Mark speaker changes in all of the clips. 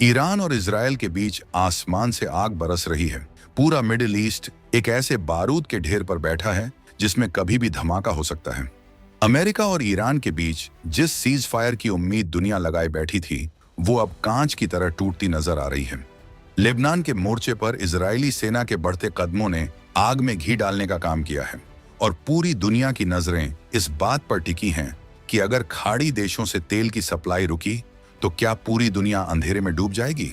Speaker 1: Iran और Israel के बीच आसमान से आग बरस रही है। पूरा मिडिल ईस्ट एक ऐसे बारूद के ढेर पर बैठा है जिसमें कभी भी धमाका हो सकता है। अमेरिका और ईरान के बीच जिस सीज फायर की उम्मीद दुनिया लगाए बैठी थी, वो अब कांच की तरह टूटती नजर आ रही है। लेबनान के मोर्चे पर इजरायली सेना के बढ़ते कदमों ने आग में घी डालने का काम किया है और पूरी दुनिया की नजरें इस बात पर टिकी हैं कि अगर खाड़ी देशों से तेल की सप्लाई रुकी तो क्या पूरी दुनिया अंधेरे में डूब जाएगी।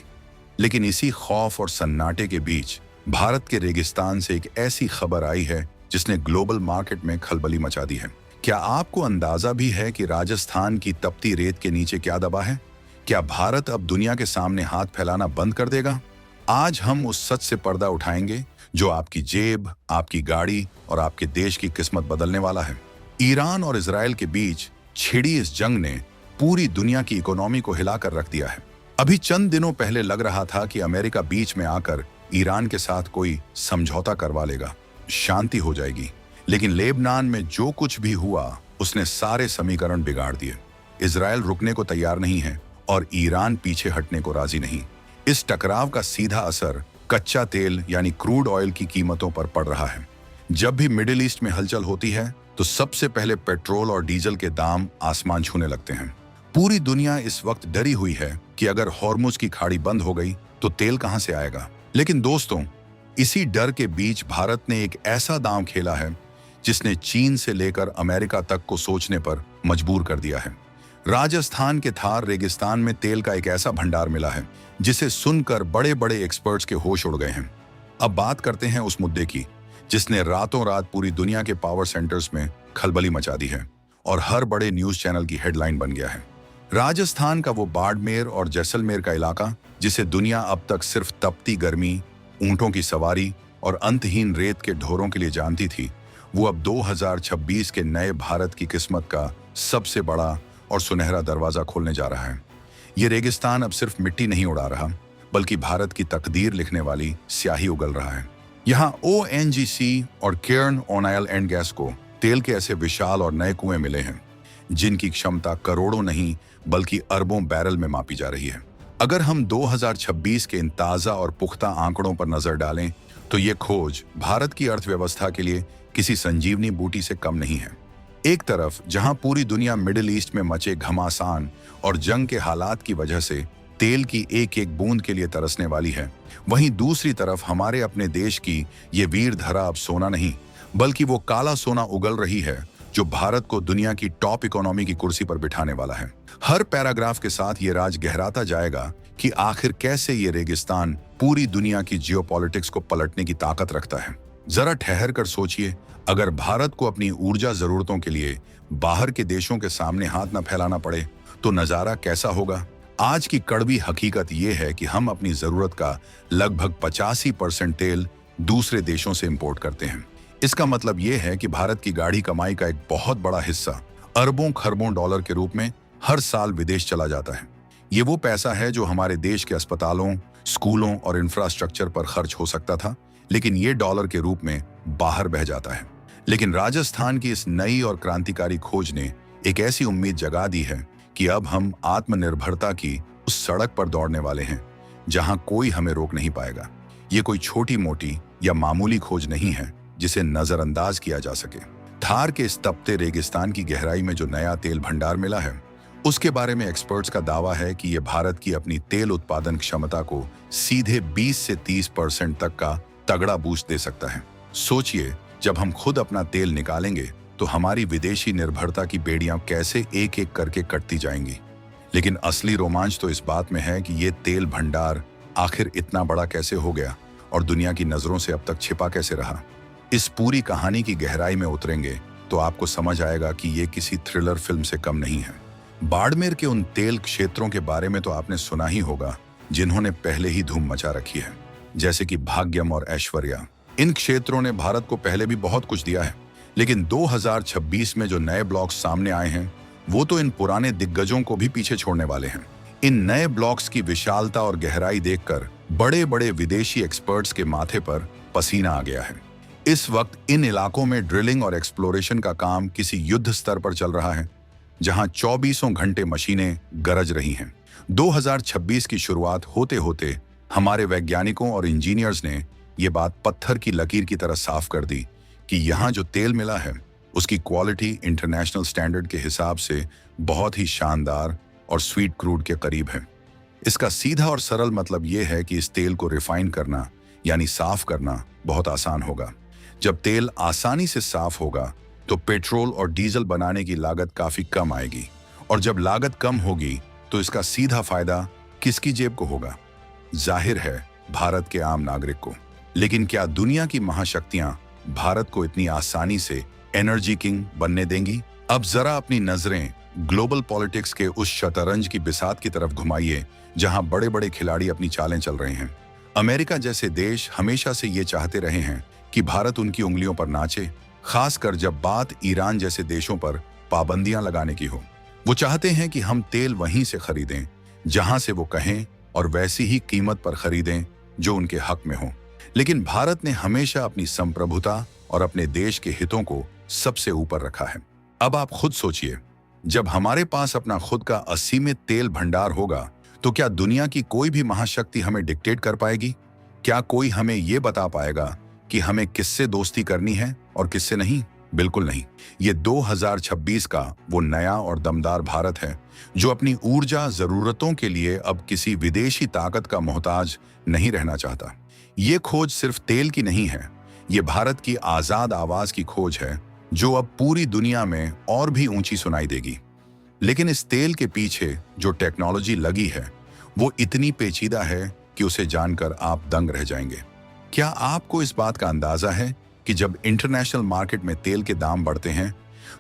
Speaker 1: लेकिन इसी खौफ और सन्नाटे के बीच भारत के रेगिस्तान से एक ऐसी खबर आई है जिसने ग्लोबल मार्केट में खलबली मचा दी है। क्या आपको अंदाजा भी है कि राजस्थान की तपती रेत के नीचे क्या दबा है? क्या भारत अब दुनिया के सामने हाथ फैलाना बंद कर देगा? आज हम उस सच से पर्दा उठाएंगे जो आपकी जेब, आपकी गाड़ी और आपके देश की किस्मत बदलने वाला है। ईरान और इजराइल के बीच छिड़ी इस जंग ने पूरी दुनिया की इकोनॉमी को हिलाकर रख दिया है। अभी चंद दिनों पहले लग रहा था कि अमेरिका बीच में आकर ईरान के साथ कोई समझौता करवा लेगा, शांति हो जाएगी। लेकिन लेबनान में जो कुछ भी हुआ उसने सारे समीकरण बिगाड़ दिए। इजराइल रुकने को तैयार नहीं है और ईरान पीछे हटने को राजी नहीं। इस टकराव का सीधा असर कच्चा तेल यानी क्रूड ऑयल की कीमतों पर पड़ रहा है। जब भी मिडिल ईस्ट में हलचल होती है तो सबसे पहले पेट्रोल और डीजल के दाम आसमान छूने लगते हैं। पूरी दुनिया इस वक्त डरी हुई है कि अगर हॉर्मुज की खाड़ी बंद हो गई तो तेल कहां से आएगा। लेकिन दोस्तों, इसी डर के बीच भारत ने एक ऐसा दांव खेला है जिसने चीन से लेकर अमेरिका तक को सोचने पर मजबूर कर दिया है। राजस्थान के थार रेगिस्तान में तेल का एक ऐसा भंडार मिला है जिसे सुनकर बड़े बड़े एक्सपर्ट्स के होश उड़ गए हैं। अब बात करते हैं उस मुद्दे की जिसने रातों रात पूरी दुनिया के पावर सेंटर्स में खलबली मचा दी है और हर बड़े न्यूज चैनल की हेडलाइन बन गया है। राजस्थान का वो बाड़मेर और जैसलमेर का इलाका जिसे दुनिया अब तक सिर्फ तपती गर्मी, ऊंटों की सवारी और अंतहीन रेत के ढोरों के लिए जानती थी, वो अब 2026 के नए भारत की किस्मत का सबसे बड़ा और सुनहरा दरवाजा खोलने जा रहा है। ये रेगिस्तान अब सिर्फ मिट्टी नहीं उड़ा रहा, बल्कि भारत की तकदीर लिखने वाली स्याही उगल रहा है। यहाँ ONGC और केर्न ऑयल एंड गैस को तेल के ऐसे विशाल और नए कुएं मिले हैं जिनकी क्षमता करोड़ों नहीं बल्कि अरबों बैरल में मापी जा रही है। अगर हम 2026 के इन ताज़ा और पुख्ता आंकड़ों पर नजर डालें तो ये खोज भारत की अर्थव्यवस्था के लिए किसी संजीवनी बूटी से कम नहीं है। एक तरफ जहां पूरी दुनिया मिडिल ईस्ट में मचे घमासान और जंग के हालात की वजह से तेल की एक एक बूंद के लिए तरसने वाली है, वहीं दूसरी तरफ हमारे अपने देश की ये वीर धरा अब सोना नहीं बल्कि वो काला सोना उगल रही है जो भारत को दुनिया की टॉप इकोनॉमी की कुर्सी पर बिठाने वाला है। हर पैराग्राफ के साथ ये राज गहराता जाएगा कि आखिर कैसे ये रेगिस्तान पूरी दुनिया की जियोपॉलिटिक्स को पलटने की ताकत रखता है। जरा ठहर कर सोचिए, अगर भारत को अपनी ऊर्जा जरूरतों के लिए बाहर के देशों के सामने हाथ न फैलाना पड़े तो नजारा कैसा होगा। आज की कड़वी हकीकत ये है कि हम अपनी जरूरत का लगभग 85% तेल दूसरे देशों से इंपोर्ट करते हैं। इसका मतलब ये है कि भारत की गाढ़ी कमाई का एक बहुत बड़ा हिस्सा अरबों खरबों डॉलर के रूप में हर साल विदेश चला जाता है। ये वो पैसा है जो हमारे देश के अस्पतालों, स्कूलों और इंफ्रास्ट्रक्चर पर खर्च हो सकता था, लेकिन ये डॉलर के रूप में बाहर बह जाता है। लेकिन राजस्थान की इस नई और क्रांतिकारी खोज ने एक ऐसी उम्मीद जगा दी है कि अब हम आत्मनिर्भरता की उस सड़क पर दौड़ने वाले हैं जहां कोई हमें रोक नहीं पाएगा। ये कोई छोटी मोटी या मामूली खोज नहीं है जिसे नजरअंदाज किया जा सके। थार के इस तपते रेगिस्तान की गहराई में जो नया तेल भंडार मिला है उसके बारे में एक्सपर्ट्स का दावा है कि यह भारत की अपनी तेल उत्पादन क्षमता को सीधे 20 से 30% तक का तगड़ा बूस्ट दे सकता है। सोचिए, जब हम खुद अपना तेल निकालेंगे तो हमारी विदेशी निर्भरता की बेड़ियां कैसे एक एक करके कटती जाएंगी। लेकिन असली रोमांच तो इस बात में है कि ये तेल भंडार आखिर इतना बड़ा कैसे हो गया और दुनिया की नजरों से अब तक छिपा कैसे रहा। इस पूरी कहानी की गहराई में उतरेंगे तो आपको समझ आएगा कि ये किसी थ्रिलर फिल्म से कम नहीं है। बाड़मेर के उन तेल क्षेत्रों के बारे में तो आपने सुना ही होगा जिन्होंने पहले ही धूम मचा रखी है, जैसे कि भाग्यम और ऐश्वर्या। इन क्षेत्रों ने भारत को पहले भी बहुत कुछ दिया है, लेकिन 2026 में जो नए ब्लॉक्स सामने आए हैं वो तो इन पुराने दिग्गजों को भी पीछे छोड़ने वाले हैं। इन नए ब्लॉक्स की विशालता और गहराई देखकर बड़े बड़े विदेशी एक्सपर्ट्स के माथे पर पसीना आ गया है। इस वक्त इन इलाकों में ड्रिलिंग और एक्सप्लोरेशन का काम किसी युद्ध स्तर पर चल रहा है, जहां 24 घंटे मशीनें गरज रही हैं। 2026 की शुरुआत होते होते हमारे वैज्ञानिकों और इंजीनियर्स ने ये बात पत्थर की लकीर की तरह साफ कर दी कि यहाँ जो तेल मिला है उसकी क्वालिटी इंटरनेशनल स्टैंडर्ड के हिसाब से बहुत ही शानदार और स्वीट क्रूड के करीब है। इसका सीधा और सरल मतलब यह है कि इस तेल को रिफाइन करना यानी साफ करना बहुत आसान होगा। जब तेल आसानी से साफ होगा तो पेट्रोल और डीजल बनाने की लागत काफी कम आएगी, और जब लागत कम होगी तो इसका सीधा फायदा किसकी जेब को होगा? जाहिर है, भारत के आम नागरिक को। लेकिन क्या दुनिया की महाशक्तियां भारत को इतनी आसानी से एनर्जी किंग बनने देंगी? अब जरा अपनी नजरें ग्लोबल पॉलिटिक्स के उस शतरंज की बिसात की तरफ घुमाइए जहां बड़े बड़े खिलाड़ी अपनी चालें चल रहे हैं। अमेरिका जैसे देश हमेशा से ये चाहते रहे हैं कि भारत उनकी उंगलियों पर नाचे, खासकर जब बात ईरान जैसे देशों पर पाबंदियां लगाने की हो। वो चाहते हैं कि हम तेल वहीं से खरीदें जहां से वो कहें और वैसी ही कीमत पर खरीदें जो उनके हक में हो। लेकिन भारत ने हमेशा अपनी संप्रभुता और अपने देश के हितों को सबसे ऊपर रखा है। अब आप खुद सोचिए, जब हमारे पास अपना खुद का असीमित तेल भंडार होगा तो क्या दुनिया की कोई भी महाशक्ति हमें डिक्टेट कर पाएगी? क्या कोई हमें यह बता पाएगा कि हमें किससे दोस्ती करनी है और किससे नहीं? बिल्कुल नहीं। ये 2026 का वो नया और दमदार भारत है जो अपनी ऊर्जा जरूरतों के लिए अब किसी विदेशी ताकत का मोहताज नहीं रहना चाहता। ये खोज सिर्फ तेल की नहीं है, ये भारत की आजाद आवाज की खोज है जो अब पूरी दुनिया में और भी ऊंची सुनाई देगी। लेकिन इस तेल के पीछे जो टेक्नोलॉजी लगी है वो इतनी पेचीदा है कि उसे जानकर आप दंग रह जाएंगे। क्या आपको इस बात का अंदाजा है कि जब इंटरनेशनल मार्केट में तेल के दाम बढ़ते हैं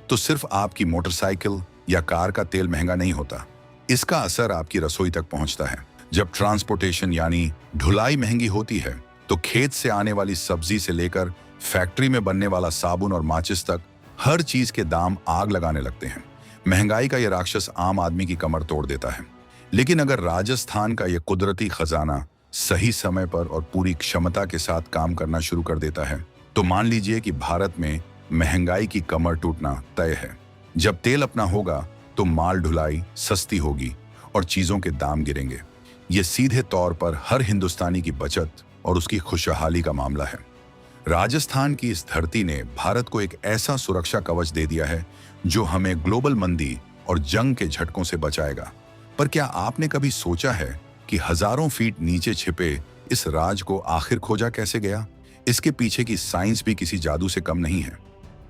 Speaker 1: तो सिर्फ आपकी मोटरसाइकिल या कार का तेल महंगा नहीं होता, इसका असर आपकी रसोई तक पहुंचता है। जब ट्रांसपोर्टेशन यानी ढुलाई महंगी होती है तो खेत से आने वाली सब्जी से लेकर फैक्ट्री में बनने वाला साबुन और माचिस तक हर चीज के दाम आग लगाने लगते हैं। महंगाई का यह राक्षस आम आदमी की कमर तोड़ देता है। लेकिन अगर राजस्थान का यह कुदरती खजाना सही समय पर और पूरी क्षमता के साथ काम करना शुरू कर देता है तो मान लीजिए कि भारत में महंगाई की कमर टूटना तय है। जब तेल अपना होगा तो माल ढुलाई सस्ती होगी और चीजों के दाम गिरेंगे। ये सीधे तौर पर हर हिंदुस्तानी की बचत और उसकी खुशहाली का मामला है। राजस्थान की इस धरती ने भारत को एक ऐसा सुरक्षा कवच दे दिया है जो हमें ग्लोबल मंदी और जंग के झटकों से बचाएगा। पर क्या आपने कभी सोचा है कि हजारों फीट नीचे छिपे इस राज को आखिर खोजा कैसे गया? इसके पीछे की साइंस भी किसी जादू से कम नहीं है।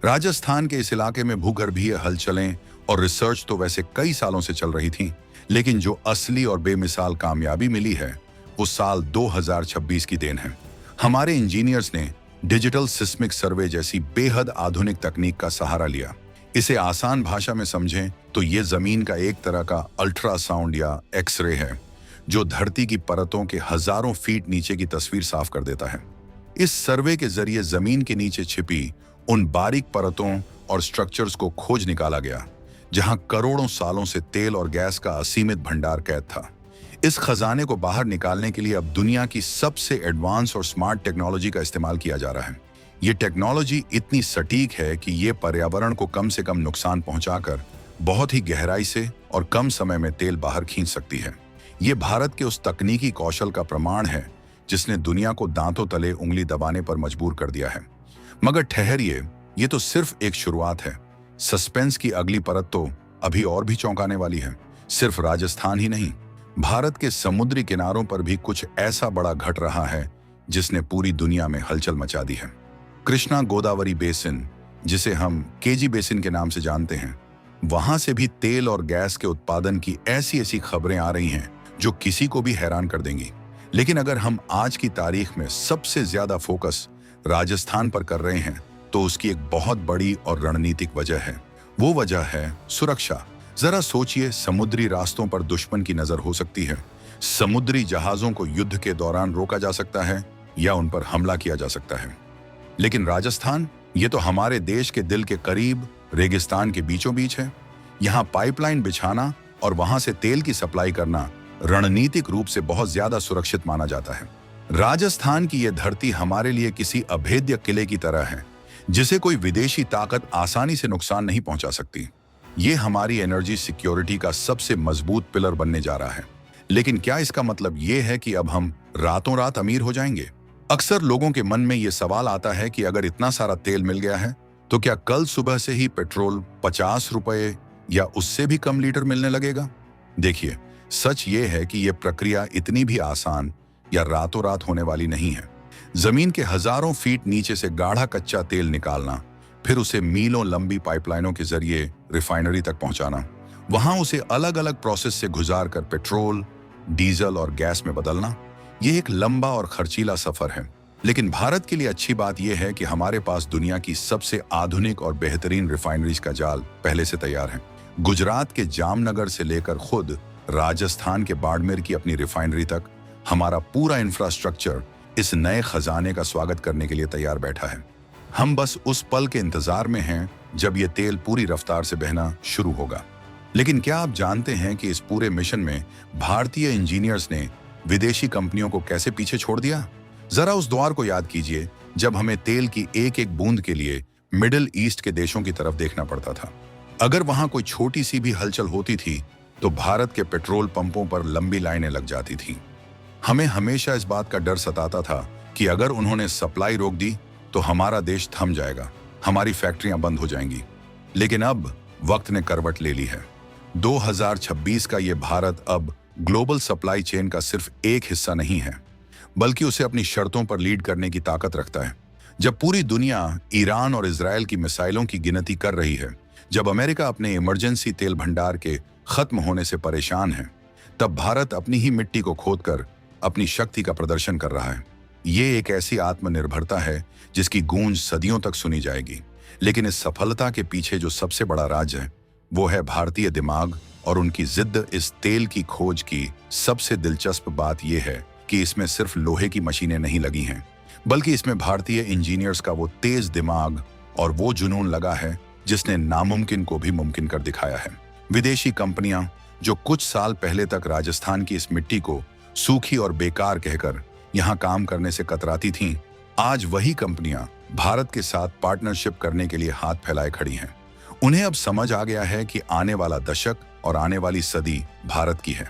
Speaker 1: राजस्थान के इस इलाके में भूगर्भीय हलचलें और रिसर्च तो वैसे कई सालों से चल रही थी, लेकिन जो असली और बेमिसाल कामयाबी मिली है वो साल 2026 की देन है। हमारे इंजीनियर्स ने डिजिटल सिस्मिक सर्वे जैसी बेहद आधुनिक तकनीक का सहारा लिया। इसे आसान भाषा में समझें तो ये जमीन का एक तरह का अल्ट्रासाउंड या एक्सरे है जो धरती की परतों के हजारों फीट नीचे की तस्वीर साफ कर देता है। इस सर्वे के जरिए जमीन के नीचे छिपी उन बारीक परतों और स्ट्रक्चर्स को खोज निकाला गया जहां करोड़ों सालों से तेल और गैस का असीमित भंडार कैद था। इस खजाने को बाहर निकालने के लिए अब दुनिया की सबसे एडवांस और स्मार्ट टेक्नोलॉजी का इस्तेमाल किया जा रहा है। ये टेक्नोलॉजी इतनी सटीक है कि ये पर्यावरण को कम से कम नुकसान पहुंचाकर बहुत ही गहराई से और कम समय में तेल बाहर खींच सकती है। ये भारत के उस तकनीकी कौशल का प्रमाण है जिसने दुनिया को दांतों तले उंगली दबाने पर मजबूर कर दिया है। मगर ठहरिए, ये तो सिर्फ एक शुरुआत है। सस्पेंस की अगली परत तो अभी और भी चौंकाने वाली है। सिर्फ राजस्थान ही नहीं, भारत के समुद्री किनारों पर भी कुछ ऐसा बड़ा घट रहा है जिसने पूरी दुनिया में हलचल मचा दी है। कृष्णा गोदावरी बेसिन, जिसे हम केजी बेसिन के नाम से जानते हैं, वहां से भी तेल और गैस के उत्पादन की ऐसी ऐसी खबरें आ रही हैं जो किसी को भी हैरान कर देंगी। लेकिन अगर हम आज की तारीख में सबसे ज्यादा फोकस राजस्थान पर कर रहे हैं तो उसकी एक बहुत बड़ी और रणनीतिक वजह है। वो वजह है सुरक्षा। जरा सोचिए, समुद्री रास्तों पर दुश्मन की नजर हो सकती है, समुद्री जहाजों को युद्ध के दौरान रोका जा सकता है या उन पर हमला किया जा सकता है। लेकिन राजस्थान, ये तो हमारे देश के दिल के करीब रेगिस्तान के बीचों बीच है। यहाँ पाइपलाइन बिछाना और वहां से तेल की सप्लाई करना रणनीतिक रूप से बहुत ज्यादा सुरक्षित माना जाता है। राजस्थान की यह धरती हमारे लिए किसी अभेद्य किले की तरह है जिसे कोई विदेशी ताकत आसानी से नुकसान नहीं पहुंचा सकती। ये हमारी एनर्जी सिक्योरिटी का सबसे मजबूत पिलर बनने जा रहा है। लेकिन क्या इसका मतलब ये है कि अब हम रातों रात अमीर हो जाएंगे? अक्सर लोगों के मन में ये सवाल आता है कि अगर इतना सारा तेल मिल गया है तो क्या कल सुबह से ही पेट्रोल 50 रुपए या उससे भी कम लीटर मिलने लगेगा? देखिए, सच ये है कि यह प्रक्रिया इतनी भी आसान या रातों रात होने वाली नहीं है। जमीन के हजारों फीट नीचे से गाढ़ा कच्चा तेल निकालना, फिर उसे मीलों लंबी पाइपलाइनों के जरिए रिफाइनरी तक पहुंचाना, वहां उसे अलग अलग प्रोसेस से गुजार कर पेट्रोल, डीजल और गैस में बदलना, यह एक लंबा और खर्चीला सफर है। लेकिन भारत के लिए अच्छी बात यह है कि हमारे पास दुनिया की सबसे आधुनिक और बेहतरीन रिफाइनरीज का जाल पहले से तैयार है। गुजरात के जामनगर से लेकर खुद राजस्थान के बाड़मेर की अपनी रिफाइनरी तक हमारा पूरा इंफ्रास्ट्रक्चर इस नए खजाने का स्वागत करने के लिए तैयार बैठा है। हम बस उस पल के इंतजार में हैं जब ये तेल पूरी रफ्तार से बहना शुरू होगा। लेकिन क्या आप जानते हैं कि इस पूरे मिशन में भारतीय इंजीनियर्स ने विदेशी कंपनियों को कैसे पीछे छोड़ दिया? जरा उस दौर को याद कीजिए जब हमें तेल की एक एक बूंद के लिए मिडिल ईस्ट के देशों की तरफ देखना पड़ता था। अगर वहां कोई छोटी सी भी हलचल होती थी तो भारत के पेट्रोल पंपों पर लंबी लाइनें लग जाती थीं। हमें हमेशा इस बात का डर सताता था कि अगर उन्होंने सप्लाई रोक दी तो हमारा देश थम जाएगा, हमारी फैक्ट्रियां बंद हो जाएंगी। लेकिन अब वक्त ने करवट ले ली है। 2026 का ये भारत अब ग्लोबल सप्लाई चेन का सिर्फ एक हिस्सा नहीं है, बल्कि उसे अपनी शर्तों पर लीड करने की ताकत रखता है। जब पूरी दुनिया ईरान और इजराइल की मिसाइलों की गिनती कर रही है, जब अमेरिका अपने इमरजेंसी तेल भंडार के खत्म होने से परेशान है, तब भारत अपनी ही मिट्टी को खोदकर अपनी शक्ति का प्रदर्शन कर रहा है। ये एक ऐसी आत्मनिर्भरता है जिसकी गूंज सदियों तक सुनी जाएगी। लेकिन इस सफलता के पीछे जो सबसे बड़ा राज है वो है भारतीय दिमाग और उनकी जिद्द। इस तेल की खोज की सबसे दिलचस्प बात यह है कि इसमें सिर्फ लोहे की मशीनें नहीं लगी हैं, बल्कि इसमें भारतीय इंजीनियर्स का वो तेज दिमाग और वो जुनून लगा है जिसने नामुमकिन को भी मुमकिन कर दिखाया है। विदेशी कंपनियां जो कुछ साल पहले तक राजस्थान की इस मिट्टी को सूखी और बेकार कहकर यहां काम करने से कतराती थीं, आज वही कंपनियां भारत के साथ पार्टनरशिप करने के लिए हाथ फैलाए खड़ी हैं। उन्हें अब समझ आ गया है कि आने वाला दशक और आने वाली सदी भारत की है।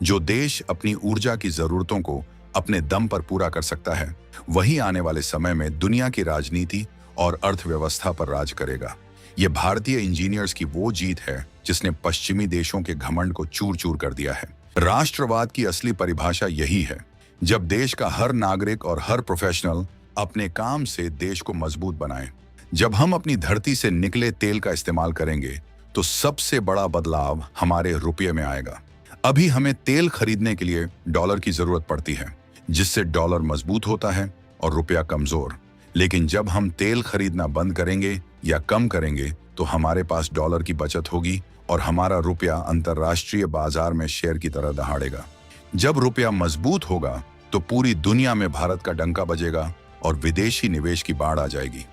Speaker 1: जो देश अपनी ऊर्जा की जरूरतों को अपने दम पर पूरा कर सकता है, वही आने वाले समय में दुनिया की राजनीति और अर्थव्यवस्था पर राज करेगा। ये भारतीय इंजीनियर्स की वो जीत है जिसने पश्चिमी देशों के घमंड को चूर चूर कर दिया है। राष्ट्रवाद की असली परिभाषा यही है, जब देश का हर नागरिक और हर प्रोफेशनल अपने काम से देश को मजबूत बनाए। जब हम अपनी धरती से निकले तेल का इस्तेमाल करेंगे तो सबसे बड़ा बदलाव हमारे रुपये में आएगा। अभी हमें तेल खरीदने के लिए डॉलर की जरूरत पड़ती है, जिससे डॉलर मजबूत होता है और रुपया कमजोर। लेकिन जब हम तेल खरीदना बंद करेंगे या कम करेंगे तो हमारे पास डॉलर की बचत होगी और हमारा रुपया अंतर्राष्ट्रीय बाजार में शेयर की तरह दहाड़ेगा। जब रुपया मजबूत होगा तो पूरी दुनिया में भारत का डंका बजेगा और विदेशी निवेश की बाढ़ आ जाएगी।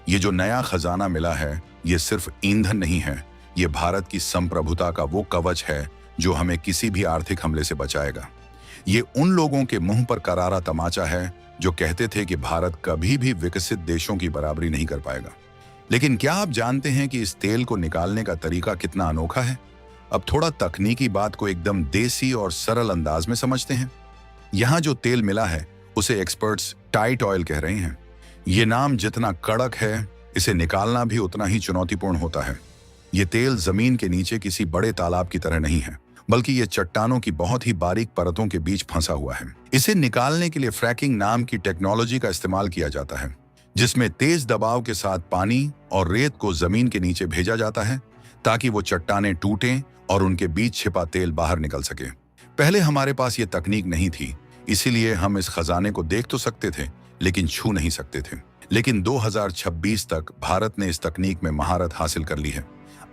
Speaker 1: ये जो नया खजाना मिला है, ये सिर्फ ईंधन नहीं है, ये भारत की संप्रभुता का वो कवच है जो हमें किसी भी आर्थिक हमले से बचाएगा। ये उन लोगों के मुंह पर करारा तमाचा है जो कहते थे कि भारत कभी भी विकसित देशों की बराबरी नहीं कर पाएगा। लेकिन क्या आप जानते हैं कि इस तेल को निकालने का तरीका कितना अनोखा है? अब थोड़ा तकनीकी बात को एकदम देसी और सरल अंदाज में समझते हैं। यहाँ जो तेल मिला है उसे एक्सपर्ट्स टाइट ऑयल कह रहे हैं। ये नाम जितना कड़क है, इसे निकालना भी उतना ही चुनौतीपूर्ण होता है। ये तेल जमीन के नीचे किसी बड़े तालाब की तरह नहीं है, बल्कि ये चट्टानों की बहुत ही बारीक परतों के बीच फंसा हुआ है। इसे निकालने के लिए फ्रैकिंग नाम की टेक्नोलॉजी का इस्तेमाल किया जाता है, जिसमें तेज दबाव के साथ पानी और रेत को जमीन के नीचे भेजा जाता है ताकि वो चट्टानें टूटें और उनके बीच छिपा तेल बाहर निकल सके। पहले हमारे पास ये तकनीक नहीं थी, इसीलिए हम इस खजाने को देख तो सकते थे लेकिन छू नहीं सकते थे। लेकिन 2026 तक भारत ने इस तकनीक में महारत हासिल कर ली है।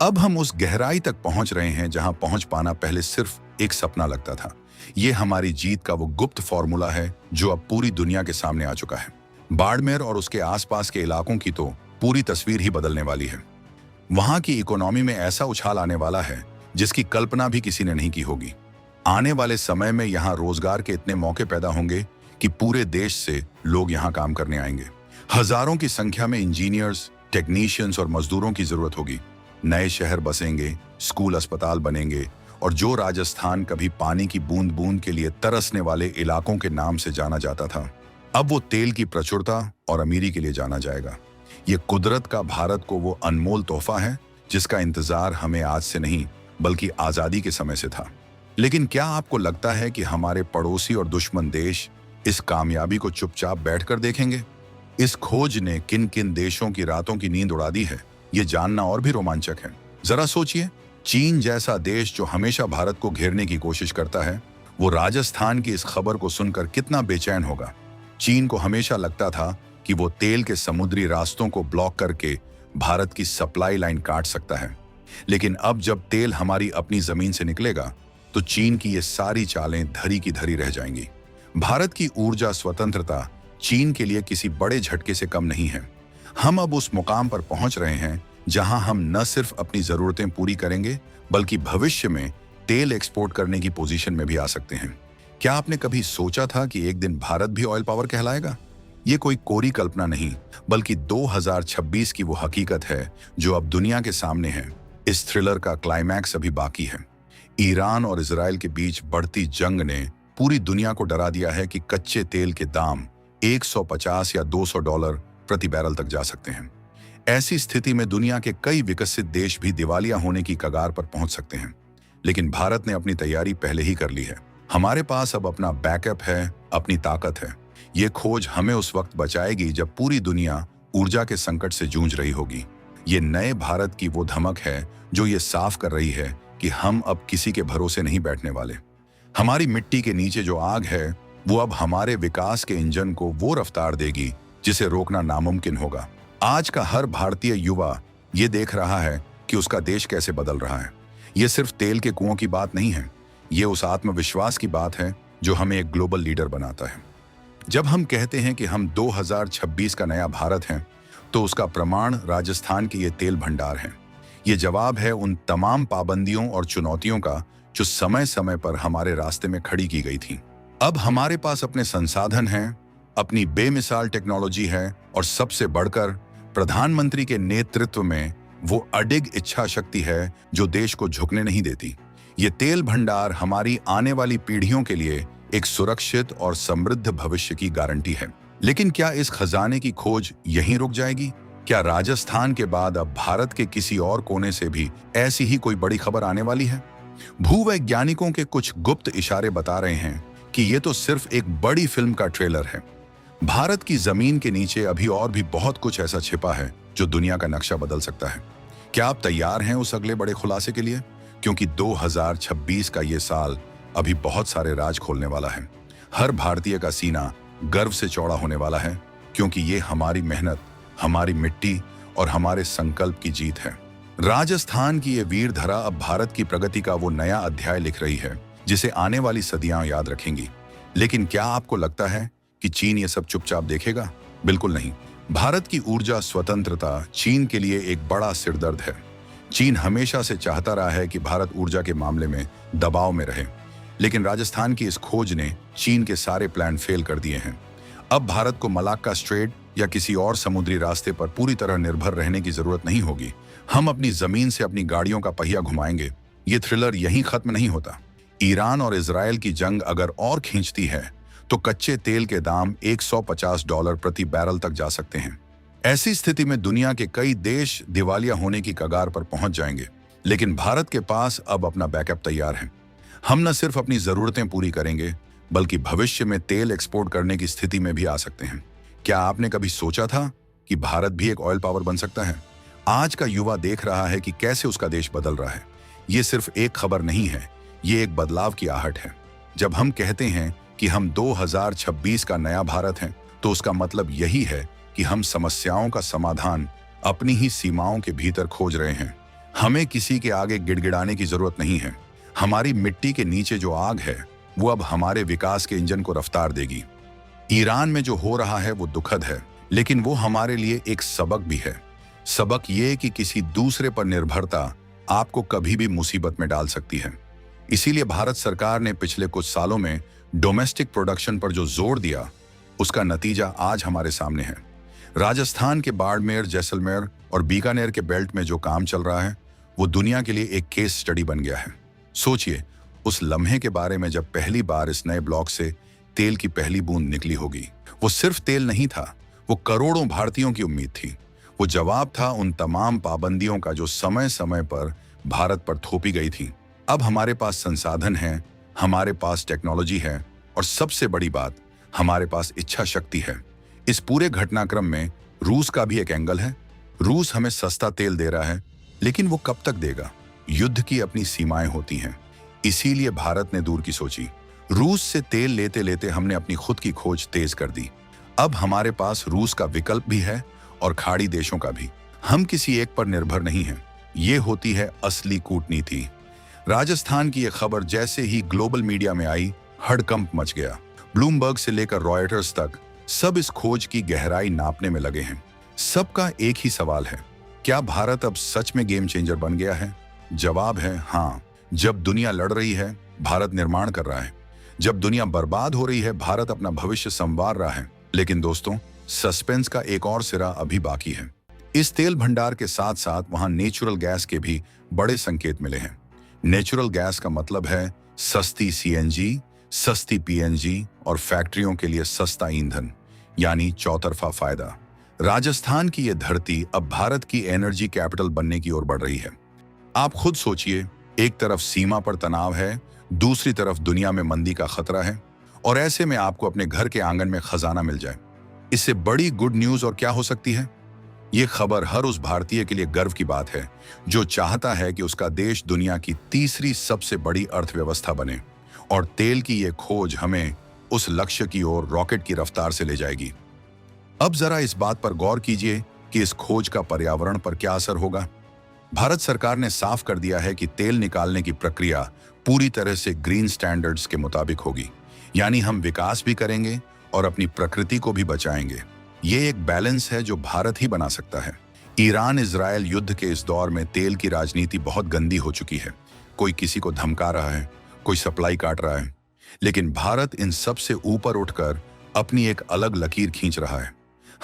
Speaker 1: अब हम उस गहराई तक पहुंच रहे हैं जहां पहुंच पाना पहले सिर्फ एक सपना लगता था। ये हमारी जीत का वो गुप्त फॉर्मूला है जो अब पूरी दुनिया के सामने आ चुका है। बाड़मेर और उसके आसपास के इलाकों की तो पूरी तस्वीर ही बदलने वाली है। वहां की इकोनॉमी में ऐसा उछाल आने वाला है जिसकी कल्पना भी किसी ने नहीं की होगी। आने वाले समय में यहाँ रोजगार के इतने मौके पैदा होंगे कि पूरे देश से लोग यहाँ काम करने आएंगे। हजारों की संख्या में इंजीनियर्स, टेक्नीशियंस और मजदूरों की जरूरत होगी। नए शहर बसेंगे, स्कूल अस्पताल बनेंगे और जो राजस्थान कभी पानी की बूंद बूंद के लिए तरसने वाले इलाकों के नाम से जाना जाता था, अब वो तेल की प्रचुरता और अमीरी के लिए जाना जाएगा। ये कुदरत का भारत को वो अनमोल तोहफा है जिसका इंतजार हमें आज से नहीं बल्कि आजादी के समय से था। लेकिन क्या आपको लगता है कि हमारे पड़ोसी और दुश्मन देश इस कामयाबी को चुपचाप बैठकर देखेंगे? इस खोज ने किन किन देशों की रातों की नींद उड़ा दी है, ये जानना और भी रोमांचक है। जरा सोचिए, चीन जैसा देश जो हमेशा भारत को घेरने की कोशिश करता है, वो राजस्थान की इस खबर को सुनकर कितना बेचैन होगा। चीन को हमेशा लगता था कि वो तेल के समुद्री रास्तों को ब्लॉक करके भारत की सप्लाई लाइन काट सकता है। लेकिन अब जब तेल हमारी अपनी जमीन से निकलेगा तो चीन की ये सारी चालें धरी की धरी रह जाएंगी। भारत की ऊर्जा स्वतंत्रता चीन के लिए किसी बड़े झटके से कम नहीं है। हम अब उस मुकाम पर पहुंच रहे हैं जहां हम न सिर्फ अपनी जरूरतें पूरी करेंगे बल्कि भविष्य में तेल एक्सपोर्ट करने की पोजीशन में भी आ सकते हैं। क्या आपने कभी सोचा था कि एक दिन भारत भी ऑयल पावर कहलाएगा? ये कोई कोरी कल्पना नहीं बल्कि 2026 की वो हकीकत है जो अब दुनिया के सामने है। इस थ्रिलर का क्लाइमैक्स अभी बाकी है। ईरान और इजराइल के बीच बढ़ती जंग ने पूरी दुनिया को डरा दिया है कि कच्चे तेल के दाम 150 या $200 प्रति बैरल तक जा सकते हैं। ऐसी स्थिति में दुनिया के कई विकसित देश भी दिवालिया होने की कगार पर पहुंच सकते हैं। लेकिन भारत ने अपनी तैयारी पहले ही कर ली है। हमारे पास अब अपना बैकअप है, अपनी ताकत है। ये खोज हमें उस वक्त बचाएगी जब पूरी दुनिया ऊर्जा के संकट से जूझ रही होगी। ये नए भारत की वो धमक है जो ये साफ कर रही है कि हम अब किसी के भरोसे नहीं बैठने वाले। हमारी मिट्टी के नीचे जो आग है वो अब हमारे विकास के इंजन को वो रफ्तार देगी जिसे रोकना नामुमकिन होगा। आज का हर भारतीय युवा ये देख रहा है कि उसका देश कैसे बदल रहा है। ये सिर्फ तेल के कुओं की बात नहीं है, ये उस आत्मविश्वास की बात है जो हमें एक ग्लोबल लीडर बनाता है। जब हम कहते हैं कि हम 2026 का नया भारत हैं, तो उसका प्रमाण राजस्थान के ये तेल भंडार हैं। ये जवाब है उन तमाम पाबंदियों और चुनौतियों का जो समय समय पर हमारे रास्ते में खड़ी की गई थी। अब हमारे पास अपने संसाधन हैं, अपनी बेमिसाल टेक्नोलॉजी है और सबसे बढ़कर प्रधानमंत्री के नेतृत्व में वो अडिग इच्छा शक्ति है जो देश को झुकने नहीं देती। ये तेल भंडार हमारी आने वाली पीढ़ियों के लिए एक सुरक्षित और समृद्ध भविष्य की गारंटी है। लेकिन क्या इस खजाने की खोज यहीं रुक जाएगी? क्या राजस्थान के बाद अब भारत के किसी और कोने से भी ऐसी ही कोई बड़ी खबर आने वाली है? भूवैज्ञानिकों के कुछ गुप्त इशारे बता रहे हैं कि ये तो सिर्फ एक बड़ी फिल्म का ट्रेलर है। भारत की जमीन के नीचे अभी और भी बहुत कुछ ऐसा छिपा है जो दुनिया का नक्शा बदल सकता है। क्या आप तैयार हैं उस अगले बड़े खुलासे के लिए? क्योंकि 2026 का ये साल अभी बहुत सारे राज खोलने वाला है। हर भारतीय का सीना गर्व से चौड़ा होने वाला है क्योंकि ये हमारी मेहनत, हमारी मिट्टी और हमारे संकल्प की जीत है। राजस्थान की ये वीर धरा अब भारत की प्रगति का वो नया अध्याय लिख रही है जिसे आने वाली सदियां याद रखेंगी। लेकिन क्या आपको लगता है कि चीन ये सब चुपचाप देखेगा? बिल्कुल नहीं। भारत की ऊर्जा स्वतंत्रता चीन के लिए एक बड़ा सिरदर्द है। चीन हमेशा से चाहता रहा है कि भारत ऊर्जा के मामले में दबाव में रहे, लेकिन राजस्थान की इस खोज ने चीन के सारे प्लान फेल कर दिए हैं। अब भारत को मलाक्का स्ट्रेट या किसी और समुद्री रास्ते पर पूरी तरह निर्भर रहने की जरूरत नहीं होगी। हम अपनी जमीन से अपनी गाड़ियों का पहिया घुमाएंगे। ये थ्रिलर यहीं खत्म नहीं होता। ईरान और इजराइल की जंग अगर और खींचती है तो कच्चे तेल के दाम $150 प्रति बैरल तक जा सकते हैं। ऐसी स्थिति में दुनिया के कई देश दिवालिया होने की कगार पर पहुंच जाएंगे। लेकिन भारत के पास अब अपना बैकअप तैयार है। हम न सिर्फ अपनी जरूरतें पूरी करेंगे बल्कि भविष्य में तेल एक्सपोर्ट करने की स्थिति में भी आ सकते हैं। क्या आपने कभी सोचा था कि भारत भी एक ऑयल पावर बन सकता है? आज का युवा देख रहा है कि कैसे उसका देश बदल रहा है। ये सिर्फ एक खबर नहीं है, ये एक बदलाव की आहट है। जब हम कहते हैं कि हम 2026 का नया भारत हैं, तो उसका मतलब यही है कि हम समस्याओं का समाधान अपनी ही सीमाओं के भीतर खोज रहे हैं। हमें किसी के आगे गिड़गिड़ाने की जरूरत नहीं है। हमारी मिट्टी के नीचे जो आग है वो अब हमारे विकास के इंजन को रफ्तार देगी। ईरान में जो हो रहा है वो दुखद है, लेकिन वो हमारे लिए एक सबक भी है। सबक ये कि किसी दूसरे पर निर्भरता आपको कभी भी मुसीबत में डाल सकती है। इसीलिए भारत सरकार ने पिछले कुछ सालों में डोमेस्टिक प्रोडक्शन पर जो जोर दिया, उसका नतीजा आज हमारे सामने है। राजस्थान के बाड़मेर, जैसलमेर और बीकानेर के बेल्ट में जो काम चल रहा है वो दुनिया के लिए एक केस स्टडी बन गया है। सोचिए उस लम्हे के बारे में जब पहली बार इस नए ब्लॉक से तेल की पहली बूंद निकली होगी। वो सिर्फ तेल नहीं था, वो करोड़ों भारतीयों की उम्मीद थी। वो जवाब था उन तमाम पाबंदियों का जो समय समय पर भारत पर थोपी गई थी। अब हमारे पास संसाधन हैं, हमारे पास टेक्नोलॉजी है और सबसे बड़ी बात, हमारे पास इच्छा शक्ति है। इस पूरे घटनाक्रम में रूस का भी एक एंगल है। रूस हमें सस्ता तेल दे रहा है, लेकिन वो कब तक देगा? युद्ध की अपनी सीमाएं होती हैं। इसीलिए भारत ने दूर की सोची। रूस से तेल लेते लेते हमने अपनी खुद की खोज तेज कर दी। अब हमारे पास रूस का विकल्प भी है और खाड़ी देशों का भी। हम किसी एक पर निर्भर नहीं हैं। ये होती है असली कूटनीति। राजस्थान की यह खबर जैसे ही ग्लोबल मीडिया में आई, हड़कंप मच गया। ब्लूमबर्ग से लेकर रॉयटर्स तक सब इस खोज की गहराई नापने में लगे हैं। सबका एक ही सवाल है, क्या भारत अब सच में गेम चेंजर बन गया है? जवाब है हाँ। जब दुनिया लड़ रही है, भारत निर्माण कर रहा है। जब दुनिया बर्बाद हो रही है, भारत अपना भविष्य संवार रहा है। लेकिन दोस्तों, सस्पेंस का एक और सिरा अभी बाकी है। इस तेल भंडार के साथ साथ वहां नेचुरल गैस के भी बड़े संकेत मिले हैं। नेचुरल गैस का मतलब है सस्ती सीएनजी, सस्ती पीएनजी और फैक्ट्रियों के लिए सस्ता ईंधन, यानी चौतरफा फायदा। राजस्थान की यह धरती अब भारत की एनर्जी कैपिटल बनने की ओर बढ़ रही है। आप खुद सोचिए, एक तरफ सीमा पर तनाव है, दूसरी तरफ दुनिया में मंदी का खतरा है, और ऐसे में आपको अपने घर के आंगन में खजाना मिल जाए। इससे बड़ी गुड न्यूज और क्या हो सकती है? ये खबर हर उस भारतीय के लिए गर्व की बात है जो चाहता है कि उसका देश दुनिया की तीसरी सबसे बड़ी अर्थव्यवस्था बने, और तेल की ये खोज हमें उस लक्ष्य की ओर रॉकेट की रफ्तार से ले जाएगी। अब जरा इस बात पर गौर कीजिए कि इस खोज का पर्यावरण पर क्या असर होगा। भारत सरकार ने साफ कर दिया है कि तेल निकालने की प्रक्रिया पूरी तरह से ग्रीन स्टैंडर्ड्स के मुताबिक होगी, यानी हम विकास भी करेंगे और अपनी प्रकृति को भी बचाएंगे। ये एक बैलेंस है जो भारत ही बना सकता है। ईरान इजरायल युद्ध के इस दौर में तेल की राजनीति बहुत गंदी हो चुकी है। कोई किसी को धमका रहा है, कोई सप्लाई काट रहा है, लेकिन भारत इन सब से ऊपर उठकर अपनी एक अलग लकीर खींच रहा है।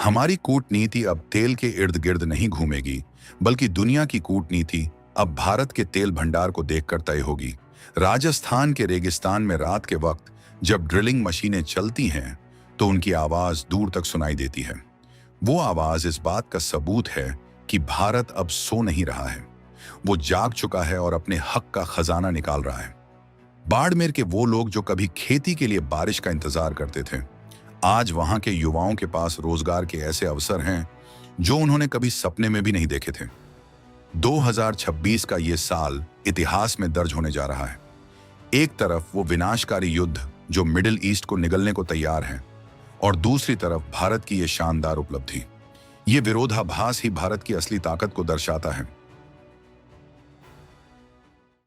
Speaker 1: हमारी कूटनीति अब तेल के इर्द गिर्द नहीं घूमेगी, बल्कि दुनिया की कूटनीति अब भारत के तेल भंडार को देखकर तय होगी। राजस्थान के रेगिस्तान में रात के वक्त जब ड्रिलिंग मशीनें चलती हैं, तो उनकी आवाज दूर तक सुनाई देती है। वो आवाज इस बात का सबूत है कि भारत अब सो नहीं रहा है। वो जाग चुका है और अपने हक का खजाना निकाल रहा है। बाड़मेर के वो लोग जो कभी खेती के लिए बारिश का इंतजार करते थे, आज वहां के युवाओं के पास रोजगार के ऐसे अवसर हैं जो उन्होंने कभी सपने में भी नहीं देखे थे। 2026 का ये साल इतिहास में दर्ज होने जा रहा है। एक तरफ वो विनाशकारी युद्ध जो मिडिल ईस्ट को निगलने को तैयार है, और दूसरी तरफ भारत की ये शानदार उपलब्धि। ये विरोधाभास ही भारत की असली ताकत को दर्शाता है।